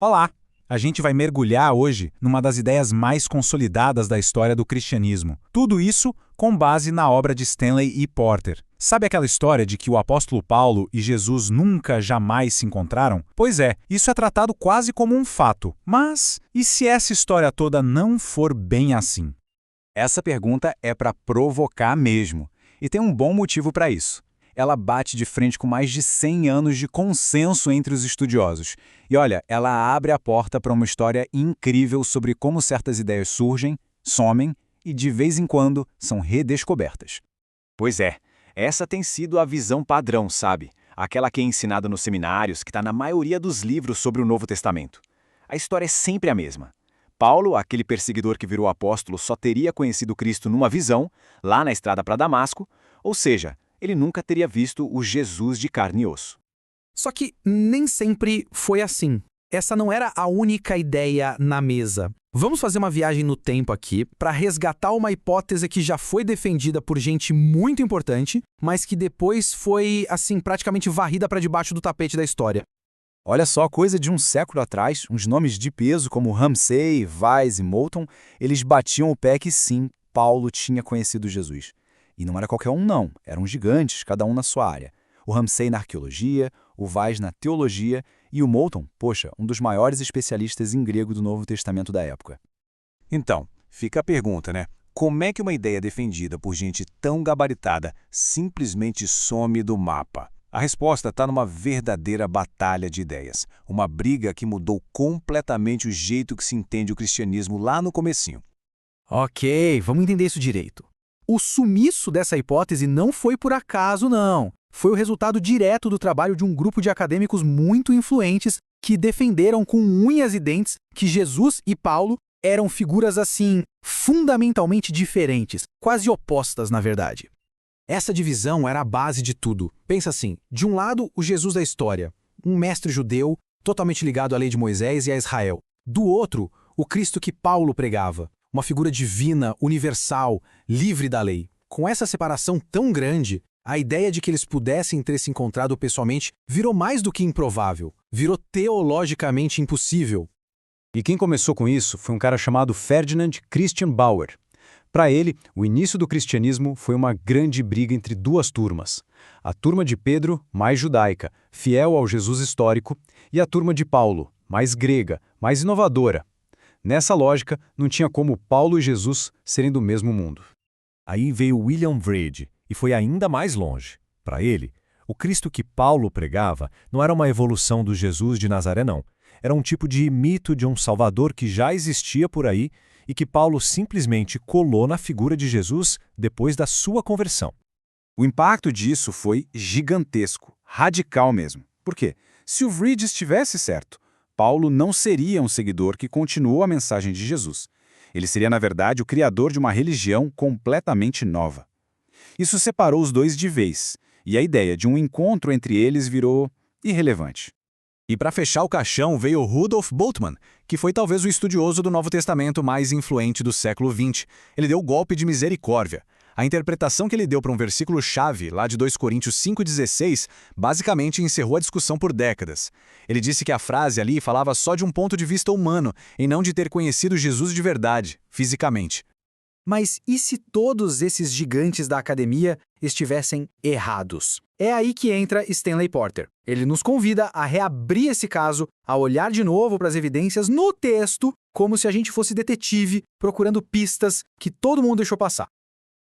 Olá! A gente vai mergulhar hoje numa das ideias mais consolidadas da história do cristianismo. Tudo isso com base na obra de Stanley E. Porter. Sabe aquela história de que o apóstolo Paulo e Jesus nunca jamais se encontraram? Pois é, isso é tratado quase como um fato. Mas e se essa história toda não for bem assim? Essa pergunta é para provocar mesmo. E tem um bom motivo para isso. Ela bate de frente com mais de 100 anos de consenso entre os estudiosos. E olha, ela abre a porta para uma história incrível sobre como certas ideias surgem, somem e, de vez em quando, são redescobertas. Pois é, essa tem sido a visão padrão, sabe? Aquela que é ensinada nos seminários, que está na maioria dos livros sobre o Novo Testamento. A história é sempre a mesma. Paulo, aquele perseguidor que virou apóstolo, só teria conhecido Cristo numa visão, lá na estrada para Damasco, ou seja, ele nunca teria visto o Jesus de carne e osso. Só que nem sempre foi assim. Essa não era a única ideia na mesa. Vamos fazer uma viagem no tempo aqui para resgatar uma hipótese que já foi defendida por gente muito importante, mas que depois foi, assim, praticamente varrida para debaixo do tapete da história. Olha só, coisa de um século atrás, uns nomes de peso como Ramsay, Weiss e Moulton, eles batiam o pé que sim, Paulo tinha conhecido Jesus. E não era qualquer um não, eram gigantes, cada um na sua área. O Ramsay na arqueologia, o Weiss na teologia e o Moulton, poxa, um dos maiores especialistas em grego do Novo Testamento da época. Então, fica a pergunta, né? Como é que uma ideia defendida por gente tão gabaritada simplesmente some do mapa? A resposta está numa verdadeira batalha de ideias, uma briga que mudou completamente o jeito que se entende o cristianismo lá no comecinho. Ok, vamos entender isso direito. O sumiço dessa hipótese não foi por acaso, não. Foi o resultado direto do trabalho de um grupo de acadêmicos muito influentes que defenderam com unhas e dentes que Jesus e Paulo eram figuras, assim, fundamentalmente diferentes, quase opostas, na verdade. Essa divisão era a base de tudo. Pensa assim, de um lado, o Jesus da história, um mestre judeu totalmente ligado à lei de Moisés e a Israel. Do outro, o Cristo que Paulo pregava, uma figura divina, universal, livre da lei. Com essa separação tão grande, a ideia de que eles pudessem ter se encontrado pessoalmente virou mais do que improvável, virou teologicamente impossível. E quem começou com isso foi um cara chamado Ferdinand Christian Bauer. Para ele, o início do cristianismo foi uma grande briga entre duas turmas. A turma de Pedro, mais judaica, fiel ao Jesus histórico, e a turma de Paulo, mais grega, mais inovadora. Nessa lógica, não tinha como Paulo e Jesus serem do mesmo mundo. Aí veio William Wrede e foi ainda mais longe. Para ele, o Cristo que Paulo pregava não era uma evolução do Jesus de Nazaré, não. Era um tipo de mito de um Salvador que já existia por aí e que Paulo simplesmente colou na figura de Jesus depois da sua conversão. O impacto disso foi gigantesco, radical mesmo. Por quê? Se o Wrede estivesse certo, Paulo não seria um seguidor que continuou a mensagem de Jesus. Ele seria, na verdade, o criador de uma religião completamente nova. Isso separou os dois de vez, e a ideia de um encontro entre eles virou irrelevante. E para fechar o caixão veio Rudolf Bultmann, que foi talvez o estudioso do Novo Testamento mais influente do século XX. Ele deu o golpe de misericórdia. A interpretação que ele deu para um versículo-chave, lá de 2 Coríntios 5,16, basicamente encerrou a discussão por décadas. Ele disse que a frase ali falava só de um ponto de vista humano, e não de ter conhecido Jesus de verdade, fisicamente. Mas e se todos esses gigantes da academia estivessem errados? É aí que entra Stanley Porter. Ele nos convida a reabrir esse caso, a olhar de novo para as evidências no texto, como se a gente fosse detetive, procurando pistas que todo mundo deixou passar.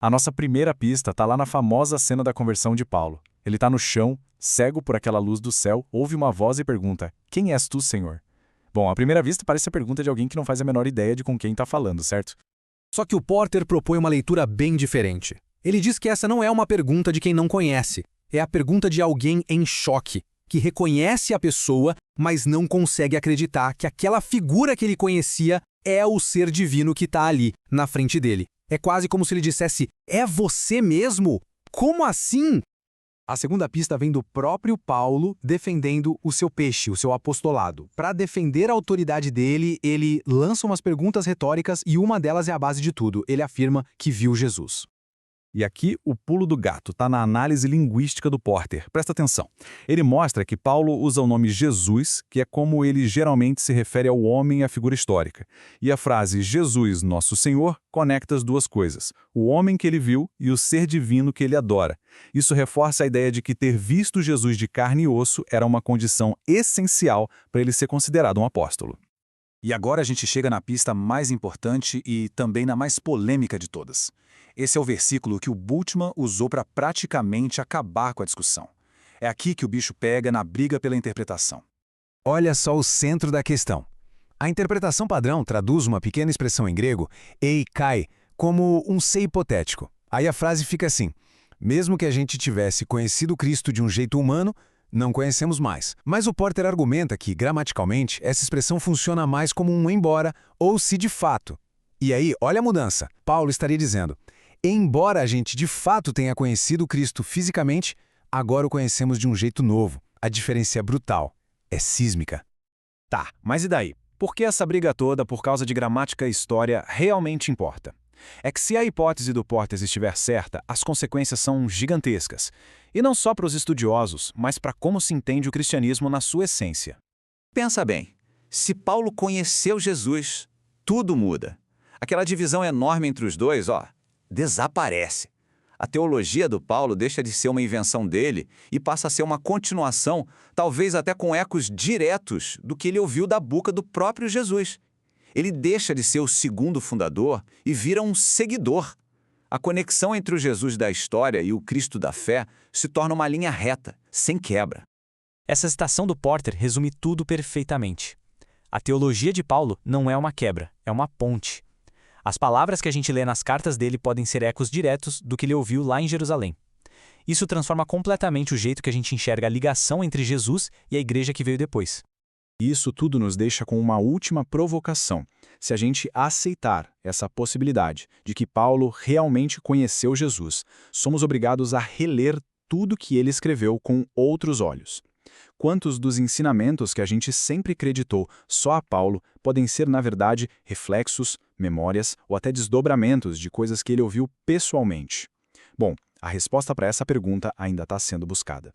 A nossa primeira pista está lá na famosa cena da conversão de Paulo. Ele está no chão, cego por aquela luz do céu, ouve uma voz e pergunta: "Quem és tu, Senhor?" Bom, à primeira vista parece a pergunta de alguém que não faz a menor ideia de com quem está falando, certo? Só que o Porter propõe uma leitura bem diferente. Ele diz que essa não é uma pergunta de quem não conhece. É a pergunta de alguém em choque, que reconhece a pessoa, mas não consegue acreditar que aquela figura que ele conhecia é o ser divino que está ali, na frente dele. É quase como se ele dissesse: "É você mesmo? Como assim?" A segunda pista vem do próprio Paulo defendendo o seu peixe, o seu apostolado. Para defender a autoridade dele, ele lança umas perguntas retóricas e uma delas é a base de tudo. Ele afirma que viu Jesus. E aqui o pulo do gato está na análise linguística do Porter. Presta atenção. Ele mostra que Paulo usa o nome Jesus, que é como ele geralmente se refere ao homem e à figura histórica. E a frase Jesus, nosso Senhor, conecta as duas coisas, o homem que ele viu e o ser divino que ele adora. Isso reforça a ideia de que ter visto Jesus de carne e osso era uma condição essencial para ele ser considerado um apóstolo. E agora a gente chega na pista mais importante e também na mais polêmica de todas. Esse é o versículo que o Bultmann usou para praticamente acabar com a discussão. É aqui que o bicho pega na briga pela interpretação. Olha só o centro da questão. A interpretação padrão traduz uma pequena expressão em grego, ei kai, como um ser hipotético. Aí a frase fica assim: mesmo que a gente tivesse conhecido Cristo de um jeito humano, não conhecemos mais. Mas o Porter argumenta que, gramaticalmente, essa expressão funciona mais como um embora ou se de fato. E aí, olha a mudança. Paulo estaria dizendo: embora a gente de fato tenha conhecido Cristo fisicamente, agora o conhecemos de um jeito novo. A diferença é brutal. É sísmica. Tá, mas e daí? Por que essa briga toda por causa de gramática e história realmente importa? É que se a hipótese do Porter estiver certa, as consequências são gigantescas. E não só para os estudiosos, mas para como se entende o cristianismo na sua essência. Pensa bem, se Paulo conheceu Jesus, tudo muda. Aquela divisão enorme entre os dois, desaparece. A teologia do Paulo deixa de ser uma invenção dele e passa a ser uma continuação, talvez até com ecos diretos do que ele ouviu da boca do próprio Jesus. Ele deixa de ser o segundo fundador e vira um seguidor. A conexão entre o Jesus da história e o Cristo da fé se torna uma linha reta, sem quebra. Essa citação do Porter resume tudo perfeitamente. A teologia de Paulo não é uma quebra, é uma ponte. As palavras que a gente lê nas cartas dele podem ser ecos diretos do que ele ouviu lá em Jerusalém. Isso transforma completamente o jeito que a gente enxerga a ligação entre Jesus e a igreja que veio depois. Isso tudo nos deixa com uma última provocação. Se a gente aceitar essa possibilidade de que Paulo realmente conheceu Jesus, somos obrigados a reler tudo que ele escreveu com outros olhos. Quantos dos ensinamentos que a gente sempre acreditou só a Paulo podem ser, na verdade, reflexos, memórias ou até desdobramentos de coisas que ele ouviu pessoalmente? Bom, a resposta para essa pergunta ainda está sendo buscada.